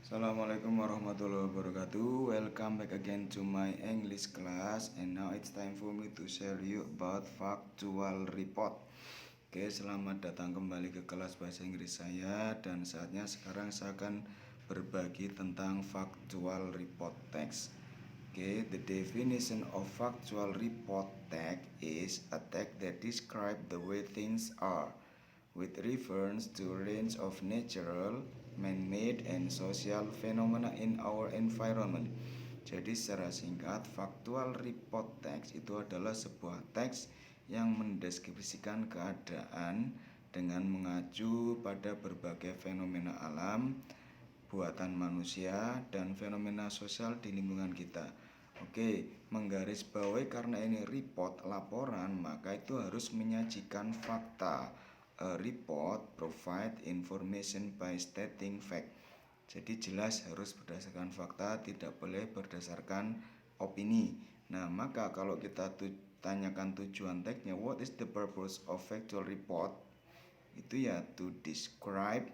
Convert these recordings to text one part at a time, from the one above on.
Assalamualaikum warahmatullahi wabarakatuh. Welcome back again to my English class. And now it's time for me to share you about factual report. Oke, selamat datang kembali ke kelas bahasa Inggris saya. Dan saatnya sekarang saya akan berbagi tentang factual report text. Oke, the definition of factual report text is a text that describes the way things are, with reference to range of natural, man-made, and social phenomena in our environment. Jadi secara singkat, factual report text itu adalah sebuah teks yang mendeskripsikan keadaan dengan mengacu pada berbagai fenomena alam, buatan manusia, dan fenomena sosial di lingkungan kita. Oke, menggarisbawahi karena ini report, laporan, maka itu harus menyajikan fakta. A report provide information by stating fact. Jadi jelas harus berdasarkan fakta, tidak boleh berdasarkan opini. Nah, maka kalau kita tanyakan tujuan teksnya, what is the purpose of factual report? Itu ya to describe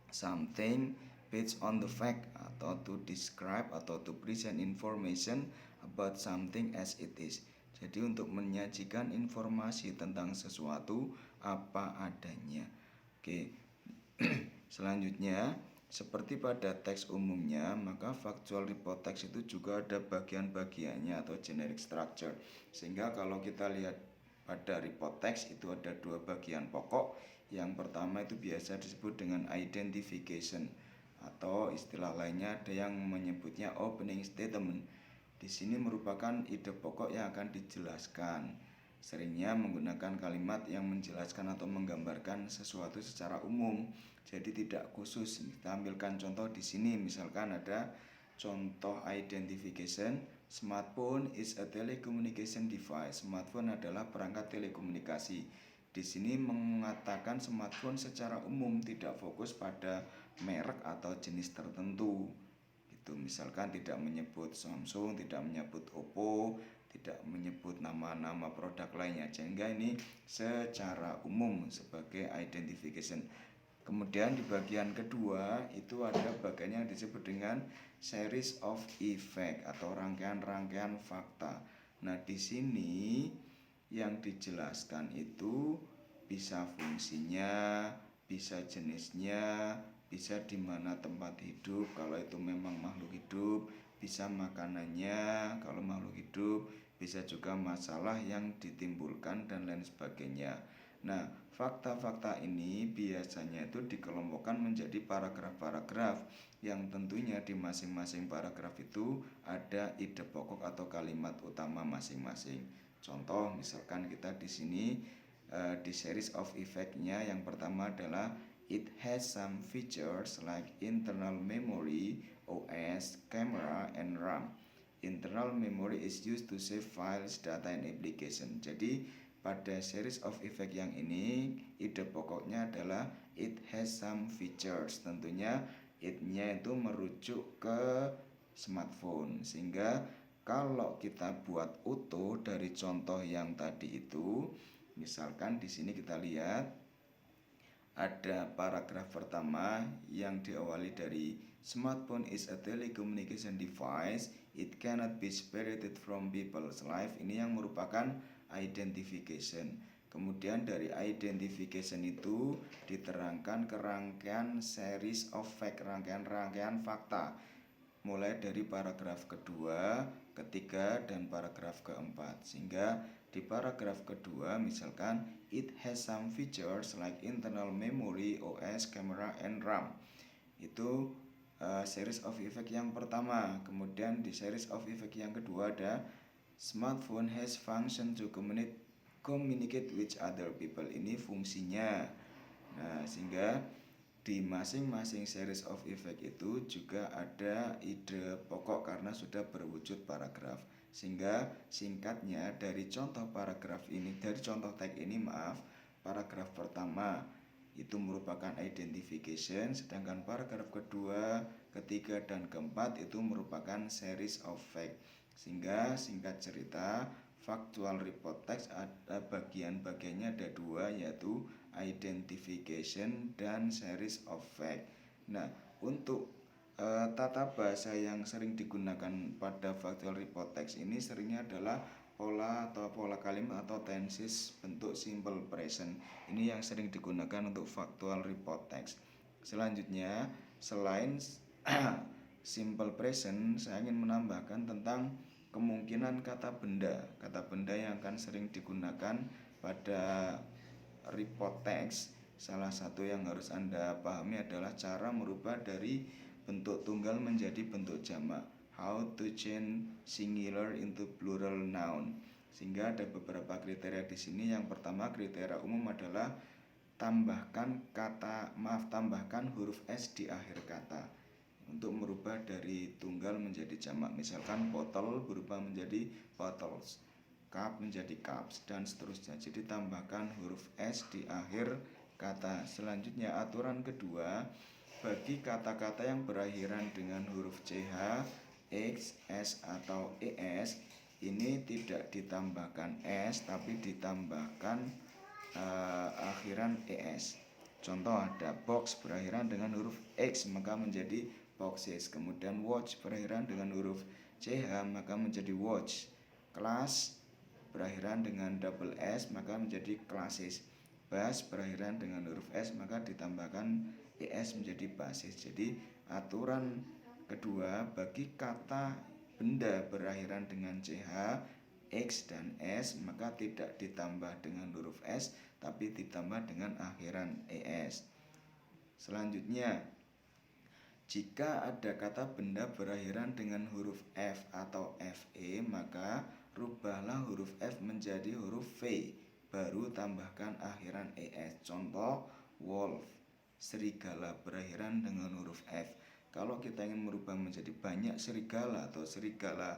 something based on the fact, atau to describe atau to present information about something as it is. Jadi untuk menyajikan informasi tentang sesuatu apa adanya. Oke. Selanjutnya, seperti pada teks umumnya, maka factual report text itu juga ada bagian-bagiannya atau generic structure. Sehingga kalau kita lihat pada report text itu ada dua bagian pokok. Yang pertama itu biasa disebut dengan identification, atau istilah lainnya ada yang menyebutnya opening statement. Di sini merupakan ide pokok yang akan dijelaskan. Seringnya menggunakan kalimat yang menjelaskan atau menggambarkan sesuatu secara umum, jadi tidak khusus. Kita ambilkan contoh di sini, misalkan ada contoh identification. Smartphone is a telecommunication device. Smartphone adalah perangkat telekomunikasi. Di sini mengatakan smartphone secara umum, tidak fokus pada merek atau jenis tertentu. Itu misalkan tidak menyebut Samsung, tidak menyebut Oppo, tidak menyebut nama-nama produk lainnya, sehingga ini secara umum sebagai identification. Kemudian di bagian kedua itu ada bagian yang disebut dengan series of effect atau rangkaian-rangkaian fakta. Nah, di sini yang dijelaskan itu bisa fungsinya, bisa jenisnya, bisa di mana tempat hidup kalau itu memang makhluk hidup, bisa makanannya kalau makhluk hidup, bisa juga masalah yang ditimbulkan dan lain sebagainya. Nah, fakta-fakta ini biasanya itu dikelompokkan menjadi paragraf-paragraf yang tentunya di masing-masing paragraf itu ada ide pokok atau kalimat utama masing-masing. Contoh misalkan kita di sini di series of effect-nya yang pertama adalah it has some features like internal memory, OS, camera, and RAM. Internal memory is used to save files, data, and application. Jadi pada series of effect yang ini ide pokoknya adalah it has some features. Tentunya it-nya itu merujuk ke smartphone, sehingga kalau kita buat utuh dari contoh yang tadi itu, misalkan di sini kita lihat ada paragraf pertama yang diawali dari smartphone is a telecommunication device, it cannot be separated from people's life. Ini yang merupakan identification. Kemudian dari identification itu diterangkan ke rangkaian series of fact, rangkaian fakta, mulai dari paragraf kedua, ketiga, dan paragraf keempat. Sehingga di paragraf kedua misalkan it has some features like internal memory, OS, camera, and RAM. Itu series of effect yang pertama. Kemudian di series of effect yang kedua ada smartphone has function to communicate with other people. Ini fungsinya. Nah, sehingga di masing-masing series of effect itu juga ada ide pokok karena sudah berwujud paragraf. Sehingga singkatnya dari contoh paragraf ini, dari contoh tag ini paragraf pertama itu merupakan identification, sedangkan paragraf kedua, ketiga, dan keempat itu merupakan series of fact. Sehingga singkat cerita, factual report text ada bagian-bagiannya, ada dua, yaitu identification dan series of fact. Nah, untuk Tata bahasa yang sering digunakan pada factual report text ini seringnya adalah pola kalimat atau tenses bentuk simple present. Ini yang sering digunakan untuk factual report text. Selanjutnya, selain simple present, saya ingin menambahkan tentang kemungkinan kata benda. Kata benda yang akan sering digunakan pada report text. Salah satu yang harus Anda pahami adalah cara merubah dari bentuk tunggal menjadi bentuk jamak. How to change singular into plural noun. Sehingga ada beberapa kriteria di sini. Yang pertama, kriteria umum adalah tambahkan huruf s di akhir kata untuk merubah dari tunggal menjadi jamak. Misalkan bottle berubah menjadi bottles, cup menjadi cups, dan seterusnya. Jadi tambahkan huruf s di akhir kata. Selanjutnya, aturan kedua, bagi kata-kata yang berakhiran dengan huruf ch, x, s, atau es, ini tidak ditambahkan s tapi ditambahkan akhiran es. Contoh, ada box berakhiran dengan huruf x maka menjadi boxes. Kemudian watch berakhiran dengan huruf ch maka menjadi watch. Class berakhiran dengan double s maka menjadi classes. Bus berakhiran dengan huruf s maka ditambahkan es menjadi basis. Jadi aturan kedua, bagi kata benda berakhiran dengan ch, x, dan s maka tidak ditambah dengan huruf s tapi ditambah dengan akhiran es. Selanjutnya, jika ada kata benda berakhiran dengan huruf f atau fe maka rubahlah huruf f menjadi huruf v baru tambahkan akhiran es. Contoh, wolf, serigala berakhiran dengan huruf f. Kalau kita ingin merubah menjadi banyak serigala atau serigala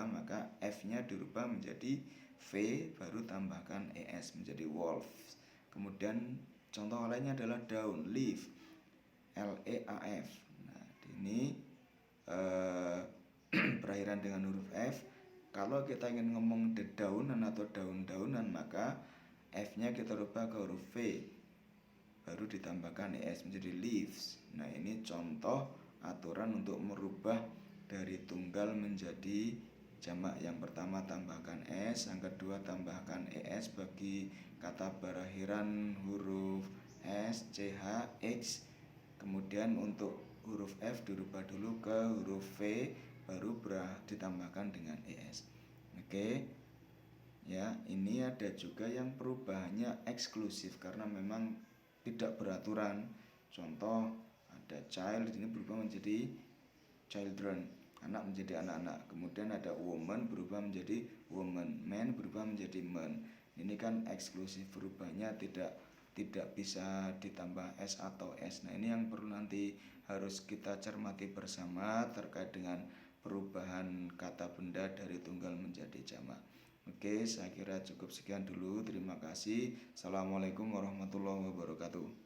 maka f-nya dirubah menjadi v baru tambahkan es menjadi wolves. Kemudian contoh lainnya adalah daun, leaf, leaf. Nah, ini berakhiran dengan huruf f. Kalau kita ingin ngomong dedaunan atau daun-daunan maka f-nya kita rubah ke huruf v baru ditambahkan es menjadi leaves. Nah, ini contoh aturan untuk merubah dari tunggal menjadi jamak. Yang pertama tambahkan s, yang kedua tambahkan es bagi kata berakhiran huruf s, ch, x. Kemudian untuk huruf f dirubah dulu ke huruf v baru ditambahkan dengan es. Oke. Ya, ini ada juga yang perubahannya eksklusif karena memang tidak beraturan. Contoh, ada child, ini berubah menjadi children, anak menjadi anak-anak. Kemudian ada woman berubah menjadi woman, man berubah menjadi men. Ini kan eksklusif, berubahnya tidak bisa ditambah s atau s. Nah, ini yang perlu nanti harus kita cermati bersama terkait dengan perubahan kata benda dari tunggal menjadi jamak. Oke, saya kira cukup sekian dulu. Terima kasih. Assalamualaikum warahmatullahi wabarakatuh.